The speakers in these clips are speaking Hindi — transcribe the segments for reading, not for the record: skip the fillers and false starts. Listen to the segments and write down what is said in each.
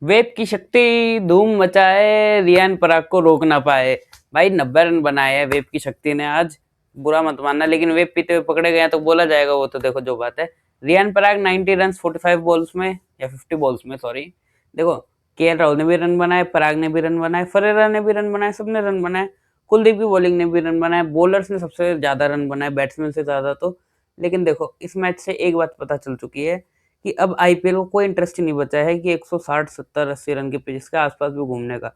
वेब की शक्ति धूम मचाए, रियान पराग को रोक ना पाए। भाई 90 रन बनाए हैं वेब की शक्ति ने आज, बुरा मत मानना, लेकिन वेब पीते हुए पकड़े गए तो बोला जाएगा, वो तो देखो जो बात है। रियान पराग 90 रन 45 बॉल्स में या 50 बॉल्स में, सॉरी। देखो, केएल राहुल ने भी रन बनाए, पराग ने भी रन बनाए, फरेरा ने भी रन बनाए, सबने रन बनाए। कुलदीप की बॉलिंग ने भी रन बनाए, बॉलर्स ने सबसे ज्यादा रन बनाए बैट्समैन से ज्यादा तो। लेकिन देखो, इस मैच से एक बात पता चल चुकी है कि अब आईपीएल को कोई इंटरेस्ट ही नहीं बचा है कि 160 70 80 रन के पिच के आसपास भी घूमने का।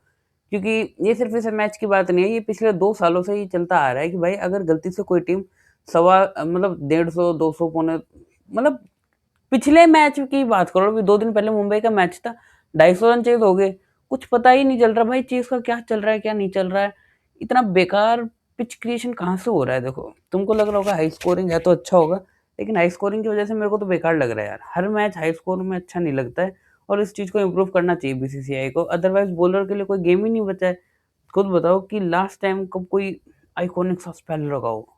क्योंकि ये सिर्फ इस मैच की बात नहीं है, ये पिछले 2 सालों से ही चलता आ रहा है कि भाई अगर गलती से कोई टीम सवा मतलब 150 200 पौने, मतलब पिछले मैच की बात करो, अभी 2 दिन पहले मुंबई का मैच था, 250 रन चेज हो गए। कुछ पता ही नहीं चल रहा भाई चीज का, क्या चल रहा है क्या नहीं चल रहा है। इतना बेकार पिच क्रिएशन कहाँ से हो रहा है। देखो, तुमको लग रहा होगा हाई स्कोरिंग है तो अच्छा होगा, लेकिन हाई स्कोरिंग की वजह से मेरे को तो बेकार लग रहा है यार। हर मैच हाई स्कोर में अच्छा नहीं लगता है, और इस चीज को इम्प्रूव करना चाहिए बीसीसीआई को, अदरवाइज बॉलर के लिए कोई गेम ही नहीं बचा है। खुद बताओ कि लास्ट टाइम कब कोई आइकॉनिक सा स्पेल लगा हो।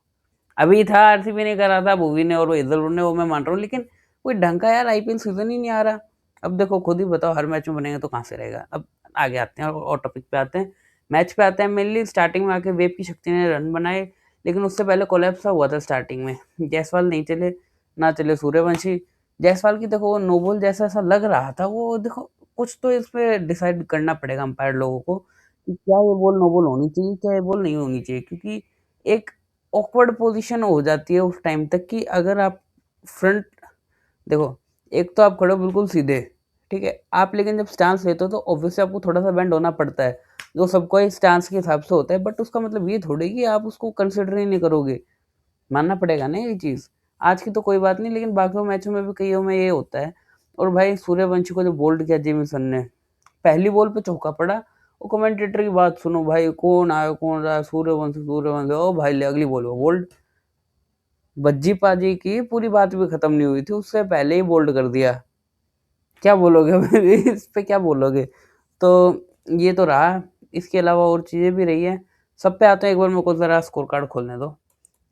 अभी था आरसीबी ने करा था, भुवी ने और वो हेजलवुड ने, वो मैं मान रहा हूँ, लेकिन कोई ढंग का यार आईपीएल सीजन ही नहीं आ रहा। अब देखो खुद ही बताओ, हर मैच में बनेगा तो कहाँ से रहेगा। अब आगे आते हैं और टॉपिक पे आते हैं, मैच पे आते हैं। मेनली स्टार्टिंग में आके वेब की शक्ति ने रन बनाए, लेकिन उससे पहले कोलैप्स हुआ था स्टार्टिंग में। जायसवाल नहीं चले, ना चले सूर्यवंशी। जायसवाल की देखो नो बॉल जैसा ऐसा लग रहा था, वो देखो कुछ तो इस पे डिसाइड करना पड़ेगा अंपायर लोगों को कि क्या ये बॉल नो बॉल होनी चाहिए, क्या ये बॉल नहीं होनी चाहिए। क्योंकि एक ऑकवर्ड पोजीशन हो जाती है उस टाइम तक कि अगर आप फ्रंट, देखो, एक तो आप खड़े हो बिल्कुल सीधे, ठीक है आप, लेकिन जब स्टांस लेते हो तो ऑब्वियसली आपको थोड़ा सा बेंड होना पड़ता है, जो सबको ही स्टांस के हिसाब से होता है, बट उसका मतलब ये थोड़ी कि आप उसको कंसिडर ही नहीं करोगे। मानना पड़ेगा ना ये चीज़। आज की तो कोई बात नहीं, लेकिन बाकी मैचों में भी कईयों में ये होता है। और भाई सूर्यवंशी को जो बोल्ड किया जेमिसन ने, पहली बॉल पे चौका पड़ा, वो कमेंटेटर की बात सुनो भाई, कौन आया कौन रहा, सूर्यवंशी सूर्यवंशी, ओ भाई ले अगली बॉल पे बोल्ड। भज्जी पाजी की पूरी बात भी खत्म नहीं हुई थी, उससे पहले ही बोल्ड कर दिया। क्या बोलोगे इस पे क्या बोलोगे। तो ये तो रहा, इसके अलावा और चीजें भी रही है। सब पे आते हैं, एक बार मेरे को जरा स्कोर कार्ड खोलने दो,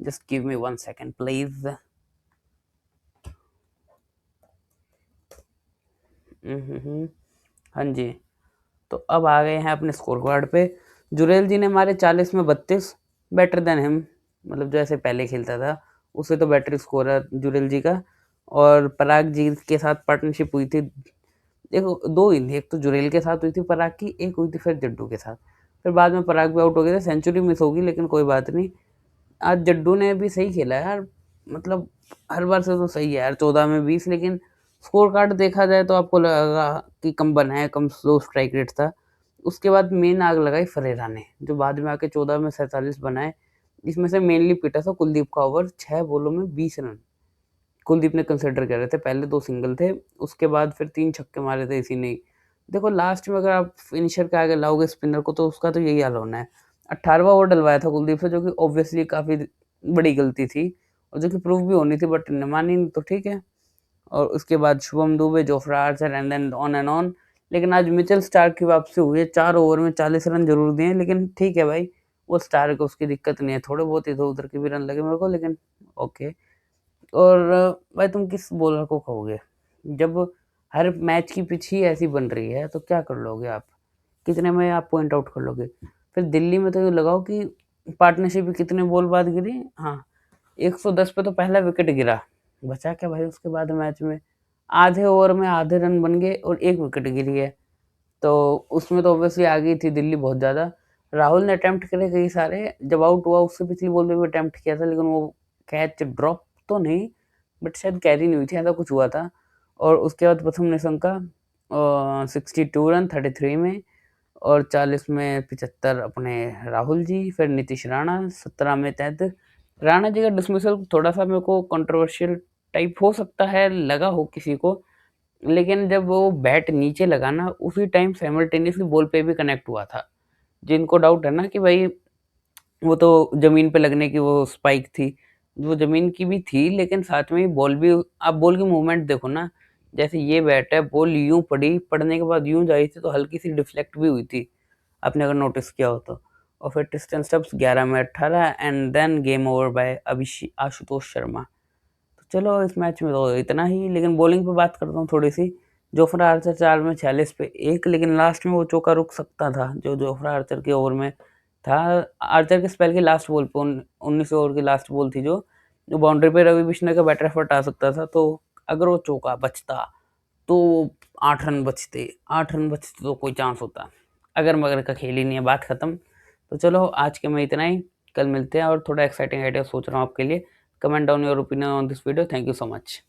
just give me 1 second please. हाँ जी, तो अब आ गए हैं अपने स्कोर कार्ड पे। जुरेल जी ने मारे 40 में 32, बेटर देन हिम, मतलब जो ऐसे पहले खेलता था उससे तो बेटर स्कोर है जुरेल जी का। और पराग जी के साथ पार्टनरशिप हुई थी, देखो 2 हुई थी, एक तो जुरेल के साथ हुई थी पराग की, एक हुई थी फिर जड्डू के साथ। फिर बाद में पराग भी आउट हो गया था, सेंचुरी मिस होगी, लेकिन कोई बात नहीं। आज जड्डू ने भी सही खेला यार, मतलब हर बार से तो सही है यार, 14 में 20, लेकिन स्कोर कार्ड देखा जाए तो आपको लगेगा कि कम बनाया, कम स्लो स्ट्राइक रेट था। उसके बाद मेन आग लगाई फरेरा ने, जो बाद में आके 14 में 47 बनाए। इसमें से मेनली पिटा था कुलदीप का ओवर, 6 बॉलों में 20 रन कुलदीप ने कंसिडर कर रहे थे। पहले 2 सिंगल थे, उसके बाद फिर 3 छक्के मारे थे इसी ने। देखो लास्ट में अगर आप फिनिशर के आगे लाओगे स्पिनर को, तो उसका तो यही हाल होना है। 18वां ओवर डलवाया था कुलदीप से, जो कि ऑब्वियसली काफ़ी बड़ी गलती थी, और जो कि प्रूव भी होनी थी, बट मानी नहीं तो ठीक है। और उसके बाद Shubham Dube, Jofra Archer and then on and on. लेकिन आज मिचेल स्टार्क की वापसी हुई है, 4 ओवर में 40 रन जरूर दिए, लेकिन ठीक है भाई, वो स्टार्क को उसकी दिक्कत नहीं है, थोड़े बहुत इधर उधर के भी रन लगे मेरे को, लेकिन ओके। और भाई तुम किस बॉलर को कहोगे, जब हर मैच की पिच ही ऐसी बन रही है तो क्या कर लोगे आप, कितने में आप पॉइंट आउट कर लोगे। फिर दिल्ली में तो ये लगाओ कि पार्टनरशिप कितने बॉल बाद गिरी, हाँ 110 पे तो पहला विकेट गिरा, बचा क्या भाई उसके बाद मैच में, आधे ओवर में आधे रन बन गए और 1 विकेट गिरी है। तो उसमें तो ऑब्वियसली आ गई थी दिल्ली बहुत ज़्यादा। राहुल ने अटेम्प्ट करे कई सारे, जब आउट हुआ उससे पिछली बॉल पे भी अटेम्प्ट किया था, लेकिन वो कैच ड्रॉप तो नहीं, बट शायद कैरी नहीं हुई थी, ऐसा कुछ हुआ था। और उसके बाद प्रथम निशंका 62 रन 33 में, और 40 में 75 अपने राहुल जी, फिर नीतीश राणा 17 में 33। राणा जी का डिसमिसल थोड़ा सा मेरे को कंट्रोवर्शियल टाइप हो सकता है, लगा हो किसी को, लेकिन जब वो बैट नीचे लगा ना, उसी टाइम साइमल्टेनियसली बॉल पे भी कनेक्ट हुआ था। जिनको डाउट है ना कि भाई वो तो जमीन पे लगने की वो स्पाइक थी, वो जमीन की भी थी, लेकिन साथ में ही बॉल भी, आप बॉल की मूवमेंट देखो ना, जैसे ये बैट है, बॉल यूं पड़ी, पड़ने के बाद यूं जाई थी, तो हल्की सी डिफ्लेक्ट भी हुई थी, आपने अगर नोटिस किया हो तो। और फिर टिस्टन स्टब्स 11 में 18 and then game over by Ashutosh Sharma. तो चलो इस मैच में तो इतना ही, लेकिन बॉलिंग पे बात करता हूँ थोड़ी सी। जोफ्रा आर्चर 4 में 46 पे 1, लेकिन लास्ट में वो चौका रुक सकता था जो जोफ्रा आर्चर के ओवर में था। आर्चर के स्पेल की लास्ट बॉल पे 19 ओवर की लास्ट बॉल थी जो बाउंड्री पे रवि बिश्नोई का बैटर एफर्ट आ सकता था। तो अगर वो चौका बचता तो 8 रन बचते तो कोई चांस होता। अगर मगर का खेल ही नहीं है, बात खत्म। तो चलो आज के में इतना ही, कल मिलते हैं और थोड़ा एक्साइटिंग आइडिया सोच रहा हूँ आपके लिए। Comment down your opinion on this video. Thank you so much.